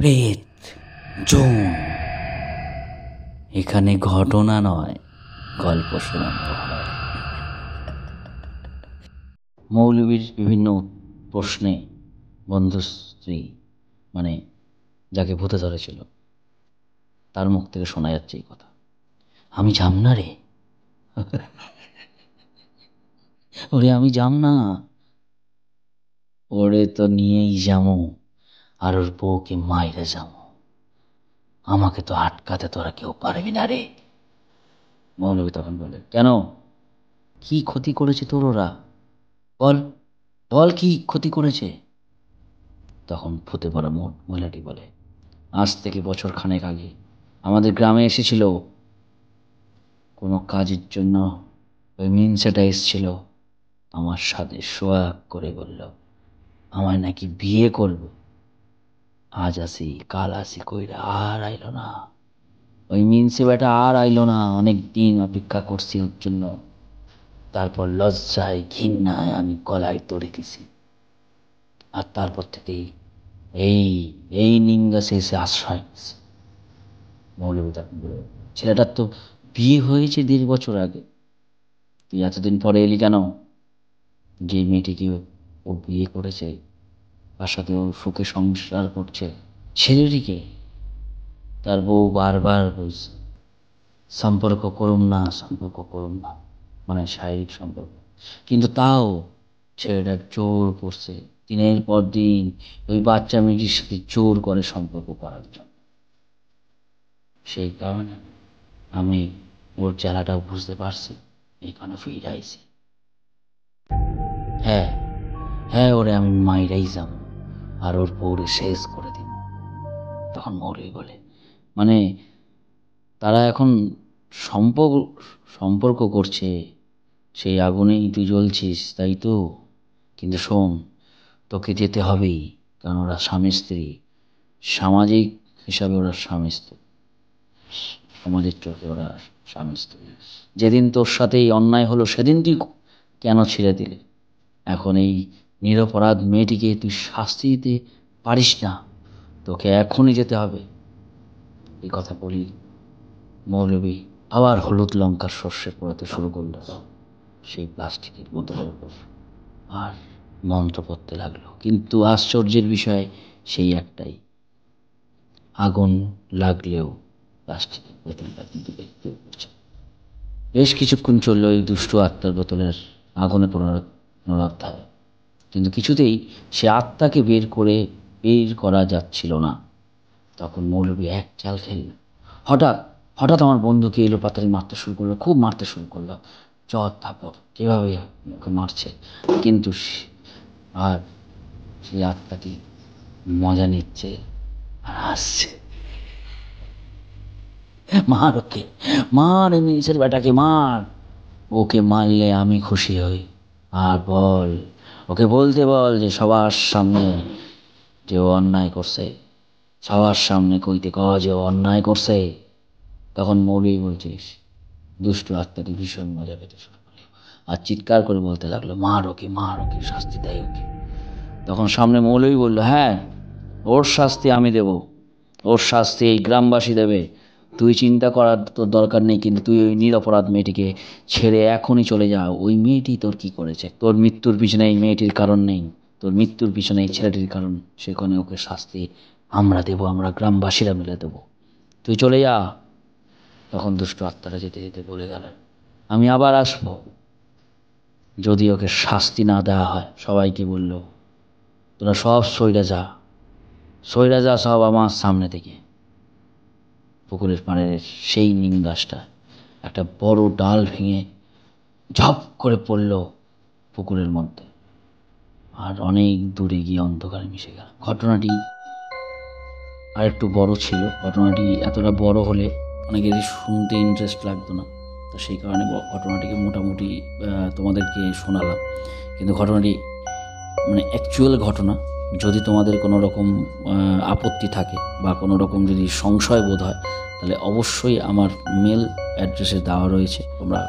প্রেত জোন। এখানে ঘটনা নয়, গল্প শোনানো হয়। মৌলবীর বিভিন্ন প্রশ্নে বন্ধু স্ত্রী, মানে যাকে ভূতে ধরেছিল, তার মুখ থেকে শোনা যাচ্ছে এই কথা, আমি যাম না রে, ওরে আমি যাম না, ওরে তো নিয়েই যামো, আর ওর বউকে মাইরে যামো, আমাকে তো আটকাতে তোরা কেউ পারবি না রে। মৌলবী তখন বলে, কেন, কি ক্ষতি করেছে তোর ওরা? বল বল, কি ক্ষতি করেছে? তখন ভূতে ভরা মহিলাটি বলে, আজ থেকে বছর খানেক আগে আমাদের গ্রামে এসেছিল কোনো কাজের জন্য। ওই মিনসেটা এসেছিল, আমার সাথে সোয়াগ করে বলল আমায় নাকি বিয়ে করবে। আজ আসি কাল আসি কইরা আর আইলো না। ওই মিনসে বেটা আর আইলো না, অনেক দিন অপেক্ষা করছি ওর জন্য। তারপর লজ্জায় ঘৃণায় আমি গলায় দড়ি দিছি, আর তারপর থেকেই এই এই নিন্দা শেষে আশ্রয় নিছে। মৌলবী তখন বলে, ছেলেটার তো বিয়ে হয়েছে 1.5 বছর আগে, তুই এতদিন পরে এলি কেন? যে মেয়েটিকে ও বিয়ে করেছে, তার সাথে ও সুখে সংসার করছে, ছেলেটিকে তার বউ বারবার বলছে সম্পর্ক করুম না, সম্পর্ক করুম না, মানে শারীরিক সম্পর্ক, কিন্তু তাও ছেলেটা জোর করছে দিনের পর দিন ওই বাচ্চা মেয়েটির সাথে জোর করে সম্পর্ক করার জন্য। সেই কারণে আমি ওর জ্বালাটাও বুঝতে পারছি, এইখানে ফিরে আইছি। হ্যাঁ হ্যাঁ, ওরে আমি মাইরাই যাব, আর ওর বউরে শেষ করে দিব। তখন মৌলবী বলে, মানে তারা এখন সম্পর্ক সম্পর্ক করছে, সেই আগুনেই তুই জ্বলছিস, তাই তো? কিন্তু শোন, তোকে যেতে হবেই, কারণ ওরা স্বামী স্ত্রী, সামাজিক হিসাবে ওরা স্বামী স্ত্রী, সমাজের চোখে ওরা স্বামী স্ত্রী। যেদিন তোর সাথে এই অন্যায় হলো সেদিন তুই কেন ছেড়ে দিলে? এখন এই নিরপরাধ মেয়েটিকে তুই শাস্তি দিতে পারিস না, তোকে এখনই যেতে হবে। এই কথা বলি মৌলবী আবার হলুদ লঙ্কার সর্ষে পোড়াতে শুরু করল সেই প্লাস্টিকের বোতলের উপর, আর মন্ত্র পড়তে লাগলো। কিন্তু আশ্চর্যের বিষয় সেই একটাই, আগুন লাগলেও প্লাস্টিকের বোতলটা কিন্তু দেখতে পড়ছে। বেশ কিছুক্ষণ চলল এই দুষ্টু আত্মার বোতলের আগুনে পুনরুদ্ধার, কিন্তু কিছুতেই সে আত্মাকে বের করা যাচ্ছিল না। তখন মৌলবী এক চাল খেলল, হঠাৎ হঠাৎ আমার বন্ধুকে এলো পাতারি মারতে শুরু করলো, খুব মারতে শুরু করলো, জ্বর তাপড় কীভাবে ওকে মারছে। কিন্তু আর সেই আত্মাটি মজা নিচ্ছে আর হাসছে। মার ওকে, মার মিনিসের বেটাকে মার, ওকে মারলে আমি খুশি হই। আর বল, ওকে বলতে বল যে সবার সামনে যে ও অন্যায় করছে, সবার সামনে কইতে কয় যে ও অন্যায় করছে। তখন মৌলবী বলছিস, দুষ্টু আত্মাটি ভীষণ মজা পেতে শুরু করলো আর চিৎকার করে বলতে লাগলো, মার ওকে, মার ওকে, শাস্তি দেয় ওকে। তখন সামনে মৌলবী বলল, হ্যাঁ, ওর শাস্তি আমি দেব, ওর শাস্তি এই গ্রামবাসী দেবে, তুই চিন্তা করার তোর দরকার নেই। কিন্তু তুই ওই নিরপরাধ মেয়েটিকে ছেড়ে এখনই চলে যা। ওই মেয়েটি তোর কি করেছে? তোর মৃত্যুর পিছনে এই মেয়েটির কারণ নেই, তোর মৃত্যুর পিছনে এই ছেলেটির কারণ, সেখানে ওকে শাস্তি আমরা দেব, আমরা গ্রামবাসীরা মিলে দেব, তুই চলে যা। তখন দুষ্ট আত্মারা যেতে যেতে বলে গেল, আমি আবার আসব যদি ওকে শাস্তি না দেওয়া হয়। সবাইকে বলল, তোরা সব সইরা যা, সইরা যা সব আমার সামনে থেকে। পুকুরের পাড়ের সেই নিম গাছটা একটা বড় ডাল ভেঙে ঝপ করে পড়ল পুকুরের মধ্যে, আর অনেক দূরে গিয়ে অন্ধকারে মিশে গেল। ঘটনাটি আর একটু বড় ছিল, ঘটনাটি এতটা বড় হলে অনেকেরই শুনতে ইন্টারেস্ট লাগতো না, তো সেই কারণে ঘটনাটিকে মোটামুটি তোমাদেরকে শোনালাম। কিন্তু ঘটনাটি মানে অ্যাকচুয়াল ঘটনা। যদি তোমাদের কোনো রকম আপত্তি থাকে বা কোনো রকম যদি সংশয় বোধ হয়, তাহলে অবশ্যই আমার মেল অ্যাড্রেসে দেওয়া রয়েছে, তোমরা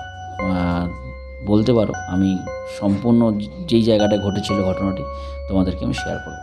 বলতে পারো। আমি সম্পূর্ণ যেই জায়গাটা ঘটেছিল ঘটনাটি তোমাদেরকে আমি শেয়ার করব।